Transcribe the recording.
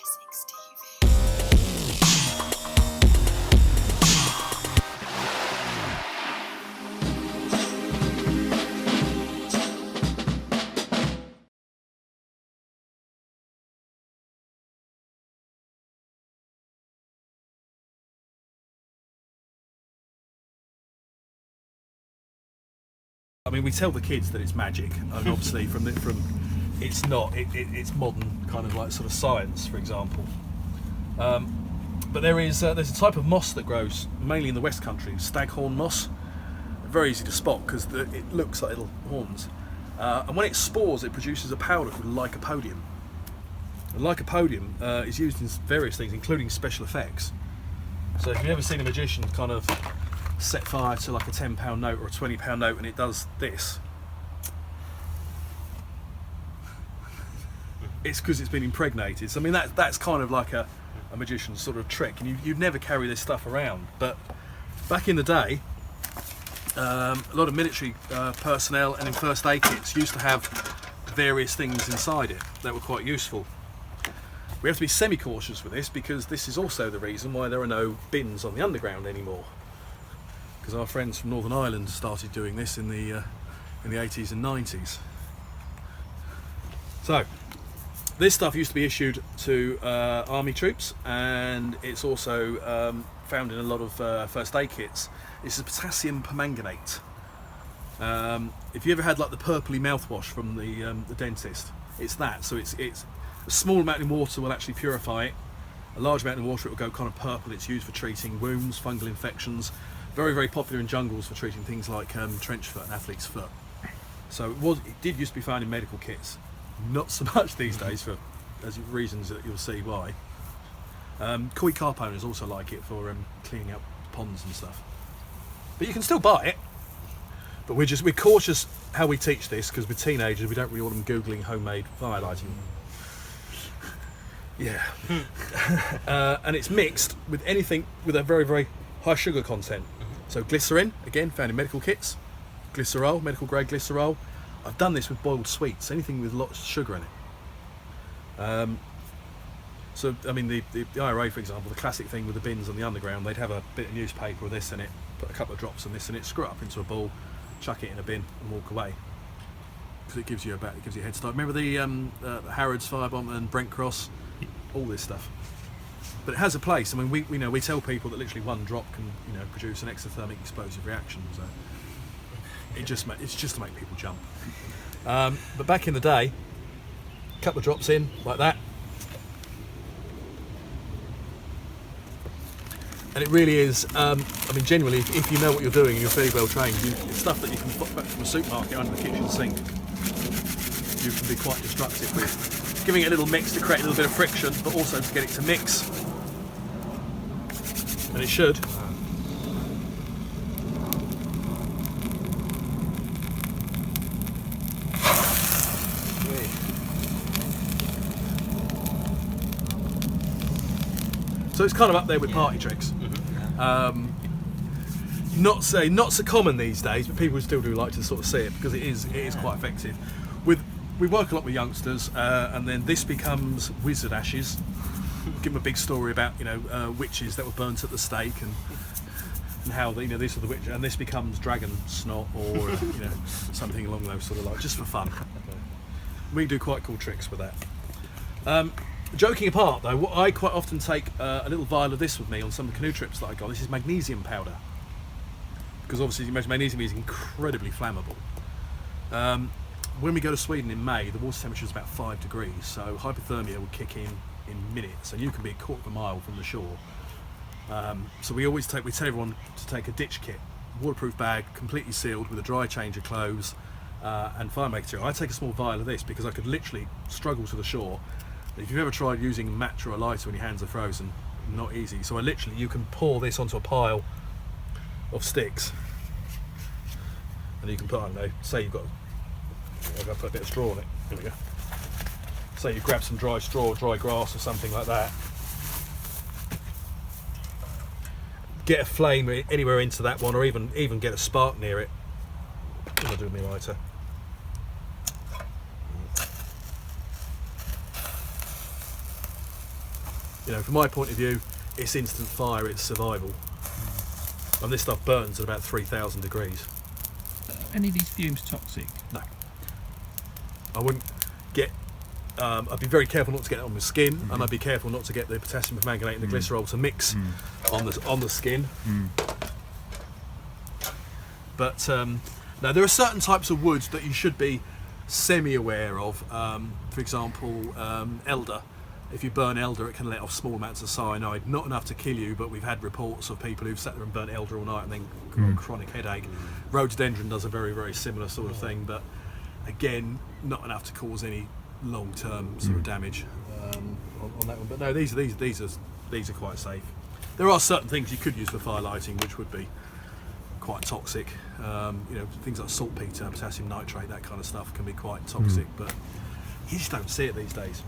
Essex TV. I mean, we tell the kids that it's magic, and obviously it's not. It's modern kind of like sort of science, for example. But there's a type of moss that grows mainly in the West Country, staghorn moss. Very easy to spot because it looks like little horns. And when it spores, it produces a powder called lycopodium. And lycopodium is used in various things, including special effects. So if you've ever seen a magician kind of set fire to like a £10 note or a £20 note and it does this, it's because it's been impregnated. So I mean that's kind of like a magician's sort of trick, and you'd never carry this stuff around. But back in the day, a lot of military personnel and in first aid kits used to have various things inside it that were quite useful. We have to be semi-cautious with this because this is also the reason why there are no bins on the underground anymore. Because our friends from Northern Ireland started doing this in the 80s and 90s. So this stuff used to be issued to army troops, and it's also found in a lot of first aid kits. This is potassium permanganate. If you ever had like the purpley mouthwash from the dentist, it's that. So it's a small amount in water will actually purify it. A large amount in water it will go kind of purple. It's used for treating wounds, fungal infections. Very, very popular in jungles for treating things like trench foot and athlete's foot. So it did used to be found in medical kits. Not so much these days for reasons that you'll see why. Koi carp owners also like it for cleaning up ponds and stuff. But you can still buy it. But we're cautious how we teach this because with teenagers we don't really want them googling homemade fire lighting. Yeah. And it's mixed with anything with a very, very high sugar content. So glycerin, again, found in medical kits. Glycerol, medical grade glycerol. I've done this with boiled sweets, anything with lots of sugar in it. So, I mean, the IRA, for example, the classic thing with the bins on the underground, they'd have a bit of newspaper with this in it, put a couple of drops of this in it, screw it up into a ball, chuck it in a bin and walk away. Because it gives you a head start. Remember the Harrods firebomb and Brent Cross? All this stuff. But it has a place. I mean, we tell people that literally one drop can produce an exothermic explosive reaction. So it's just to make people jump. But back in the day, a couple of drops in like that, and it really is. I mean, generally, if you know what you're doing and you're fairly well trained, it's stuff that you can put back from a supermarket under the kitchen sink. You can be quite destructive with giving it a little mix to create a little bit of friction, but also to get it to mix. And it should. So it's kind of up there with party tricks. Not so common these days, but people still do like to sort of see it because it is quite effective. We work a lot with youngsters, and then this becomes wizard ashes. Give them a big story about witches that were burnt at the stake and how these are the witches, and this becomes dragon snot or something along those sort of lines, just for fun. We do quite cool tricks with that. Joking apart though, I quite often take a little vial of this with me on some of the canoe trips that I go. This is magnesium powder, because obviously you imagine magnesium is incredibly flammable. When we go to Sweden in May, the water temperature is about 5 degrees, so hypothermia will kick in minutes, and you can be a quarter of a mile from the shore. So we tell everyone to take a ditch kit, waterproof bag, completely sealed with a dry change of clothes and fire material. I take a small vial of this because I could literally struggle to the shore. If you've ever tried using a match or a lighter when your hands are frozen, not easy. So you can pour this onto a pile of sticks, and you can put, I don't know, say you've got, I've got to put a bit of straw on it. Here we go. Say you grab some dry straw, dry grass or something like that. Get a flame anywhere into that one, or even get a spark near it. What am I doing with my lighter? You know, from my point of view, it's instant fire, it's survival. And this stuff burns at about 3,000 degrees. Any of these fumes toxic? No. I wouldn't get. I'd be very careful not to get it on the skin, and I'd be careful not to get the potassium permanganate and the glycerol to mix on the skin. But now there are certain types of woods that you should be semi-aware of. For example, elder. If you burn elder, it can let off small amounts of cyanide. Not enough to kill you, but we've had reports of people who've sat there and burnt elder all night and then got a chronic headache. Rhododendron does a very, very similar sort of thing, but again, not enough to cause any long-term sort of damage on that one. But no, these are quite safe. There are certain things you could use for fire lighting, which would be quite toxic. You know, things like saltpeter, potassium nitrate, that kind of stuff can be quite toxic, but you just don't see it these days.